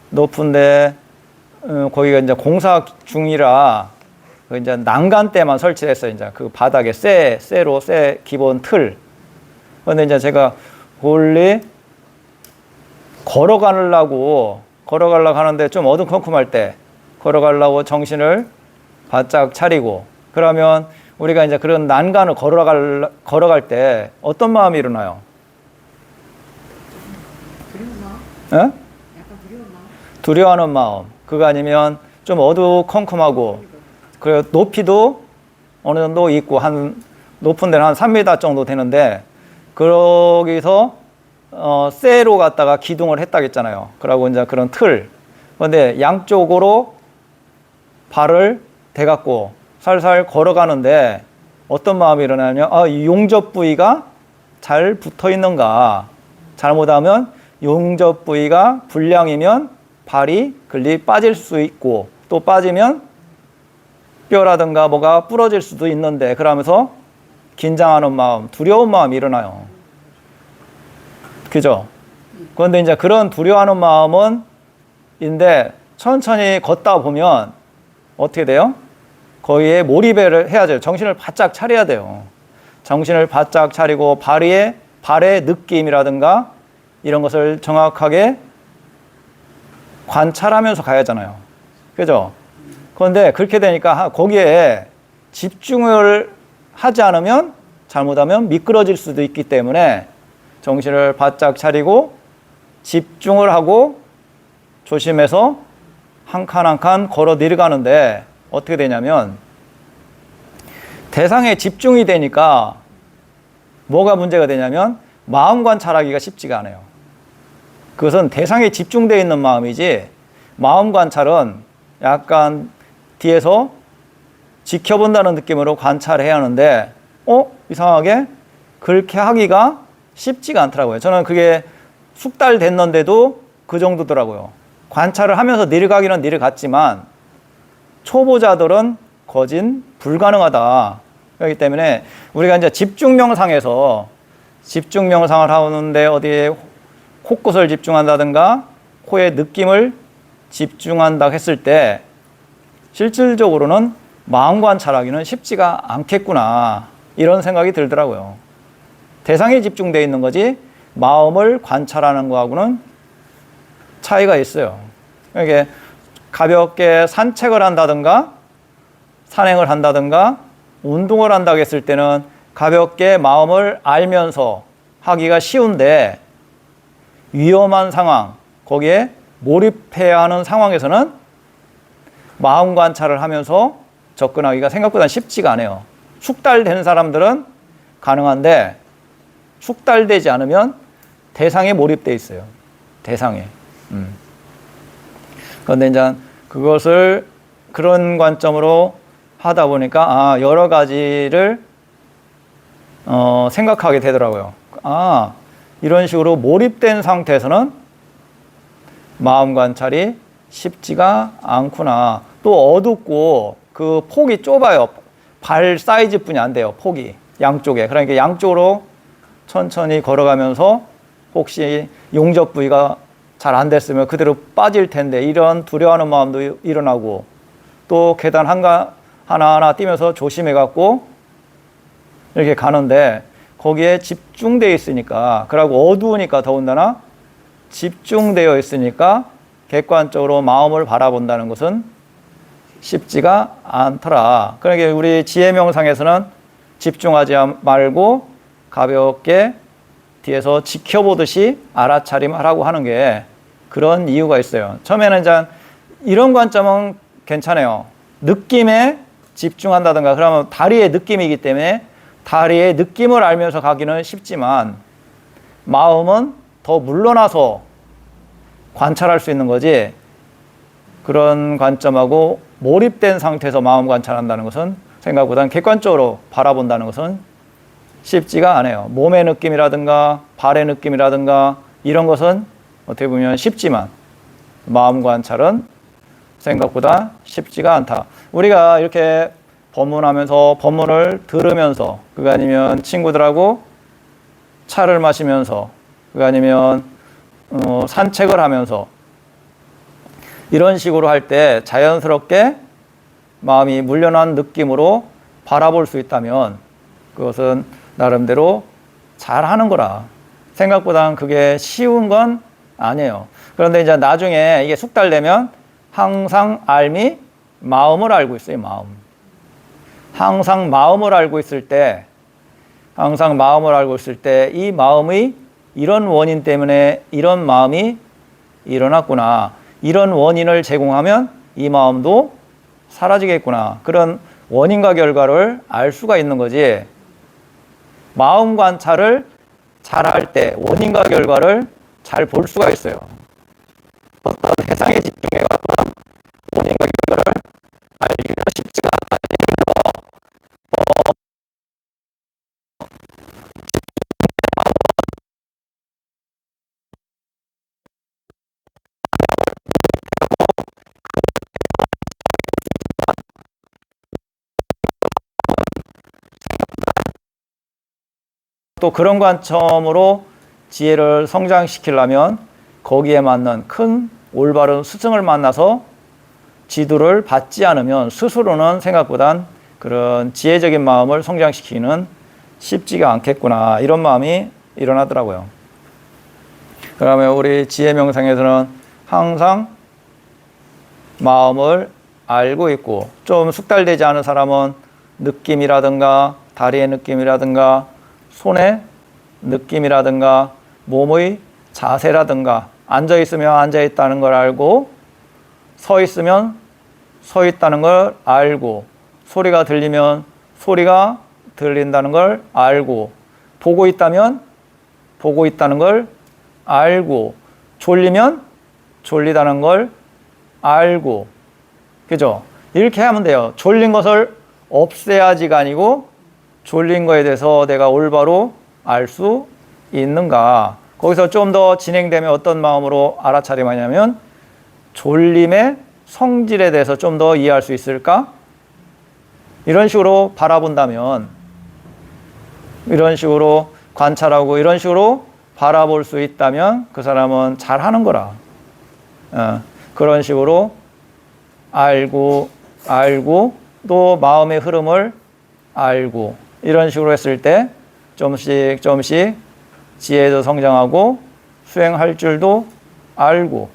높은데 거기가 이제 공사 중이라 그 이제 난간대만 설치했어요. 이제 그 바닥에 쇠로 기본 틀. 그런데 이제 제가 멀리 걸어가려고 하는데 좀 어두컴컴할 때 걸어가려고 정신을 바짝 차리고 그러면 우리가 이제 그런 난간을 걸어갈 때 어떤 마음이 일어나요? 두려운 마음? 예? 약간 두려운 마음? 두려워하는 마음. 그거 아니면 좀 어두컴컴하고 그리고 높이도 어느 정도 있고 한 높은 데는 한 3m 정도 되는데 거기서 쇠로 갖다가 기둥을 했다겠잖아요. 그러고 이제 그런 틀. 그런데 양쪽으로 발을 대갖고 살살 걸어가는데 어떤 마음이 일어나냐면 이 용접 부위가 잘 붙어 있는가. 잘못하면 용접 부위가 불량이면 발이 글리 빠질 수 있고 또 빠지면 뼈라든가 뭐가 부러질 수도 있는데 그러면서 긴장하는 마음, 두려운 마음이 일어나요. 그죠? 그런데 이제 그런 두려워하는 마음은 인데 천천히 걷다 보면 어떻게 돼요? 거기에 몰입을 해야 돼요. 정신을 바짝 차려야 돼요. 정신을 바짝 차리고 발의 느낌이라든가 이런 것을 정확하게 관찰하면서 가야 하잖아요. 그죠? 그런데 그렇게 되니까 거기에 집중을 하지 않으면 잘못하면 미끄러질 수도 있기 때문에 정신을 바짝 차리고 집중을 하고 조심해서 한 칸 한 칸 걸어 내려가는데 어떻게 되냐면 대상에 집중이 되니까 뭐가 문제가 되냐면 마음 관찰하기가 쉽지가 않아요. 그것은 대상에 집중되어 있는 마음이지 마음 관찰은 약간 뒤에서 지켜본다는 느낌으로 관찰해야 하는데 이상하게 그렇게 하기가 쉽지가 않더라고요. 저는 그게 숙달 됐는데도 그 정도더라고요. 관찰을 하면서 내려가기는 내려갔지만 초보자들은 거진 불가능하다. 그렇기 때문에 우리가 이제 집중 명상에서 집중 명상을 하는데 어디에 코끝을 집중한다든가 코의 느낌을 집중한다 했을 때 실질적으로는 마음 관찰하기는 쉽지가 않겠구나 이런 생각이 들더라고요. 대상에 집중되어 있는 거지 마음을 관찰하는 거하고는 차이가 있어요. 이게 가볍게 산책을 한다든가 산행을 한다든가 운동을 한다고 했을 때는 가볍게 마음을 알면서 하기가 쉬운데 위험한 상황, 거기에 몰입해야 하는 상황에서는 마음 관찰을 하면서 접근하기가 생각보다 쉽지가 않아요. 숙달된 사람들은 가능한데 숙달되지 않으면 대상에 몰입돼 있어요. 대상에. 그런데 이제 그것을 그런 관점으로 하다 보니까 여러 가지를 생각하게 되더라고요. 이런 식으로 몰입된 상태에서는 마음 관찰이 쉽지가 않구나. 또 어둡고 그 폭이 좁아요. 발 사이즈뿐이 안 돼요. 폭이 양쪽에. 그러니까 양쪽으로 천천히 걸어가면서 혹시 용접 부위가 잘 안 됐으면 그대로 빠질 텐데 이런 두려워하는 마음도 일어나고 또 계단 하나하나 뛰면서 조심해 갖고 이렇게 가는데 거기에 집중되어 있으니까 그리고 어두우니까 더군다나 집중되어 있으니까 객관적으로 마음을 바라본다는 것은 쉽지가 않더라. 그러니까 우리 지혜 명상에서는 집중하지 말고 가볍게 뒤에서 지켜보듯이 알아차림하라고 하는 게 그런 이유가 있어요. 처음에는 이제 이런 관점은 괜찮아요. 느낌에 집중한다든가 그러면 다리의 느낌이기 때문에 다리의 느낌을 알면서 가기는 쉽지만 마음은 더 물러나서 관찰할 수 있는 거지 그런 관점하고 몰입된 상태에서 마음 관찰한다는 것은 생각보다는 객관적으로 바라본다는 것은 쉽지가 않아요. 몸의 느낌이라든가 발의 느낌이라든가 이런 것은 어떻게 보면 쉽지만 마음 관찰은 생각보다 쉽지가 않다. 우리가 이렇게 법문하면서 법문을 들으면서 그거 아니면 친구들하고 차를 마시면서 그거 아니면 산책을 하면서 이런 식으로 할 때 자연스럽게 마음이 물련한 느낌으로 바라볼 수 있다면 그것은 나름대로 잘하는 거라. 생각보다는 그게 쉬운 건 아니에요. 그런데 이제 나중에 이게 숙달되면 항상 알미 마음을 알고 있어요. 마음. 항상 마음을 알고 있을 때 이 마음의 이런 원인 때문에 이런 마음이 일어났구나. 이런 원인을 제공하면 이 마음도 사라지겠구나. 그런 원인과 결과를 알 수가 있는 거지. 마음 관찰을 잘 할 때 원인과 결과를 잘 볼 수가 있어요. 어떤 세상에 집중해가지고 원인과 결과를 알기가 쉽지가 않아요. 또 그런 관점으로 지혜를 성장시키려면 거기에 맞는 큰 올바른 스승을 만나서 지도를 받지 않으면 스스로는 생각보단 그런 지혜적인 마음을 성장시키기는 쉽지가 않겠구나. 이런 마음이 일어나더라고요. 그러면 우리 지혜 명상에서는 항상 마음을 알고 있고 좀 숙달되지 않은 사람은 느낌이라든가 다리의 느낌이라든가 손의 느낌이라든가 몸의 자세라든가 앉아 있으면 앉아 있다는 걸 알고 서 있으면 서 있다는 걸 알고 소리가 들리면 소리가 들린다는 걸 알고 보고 있다면 보고 있다는 걸 알고 졸리면 졸리다는 걸 알고 그죠? 이렇게 하면 돼요. 졸린 것을 없애야지가 아니고 졸린 거에 대해서 내가 올바로 알 수 있는가. 거기서 좀 더 진행되면 어떤 마음으로 알아차림하냐면 졸림의 성질에 대해서 좀 더 이해할 수 있을까? 이런 식으로 바라본다면 이런 식으로 관찰하고 이런 식으로 바라볼 수 있다면 그 사람은 잘하는 거라. 그런 식으로 알고 또 마음의 흐름을 알고 이런 식으로 했을 때 조금씩 지혜도 성장하고 수행할 줄도 알고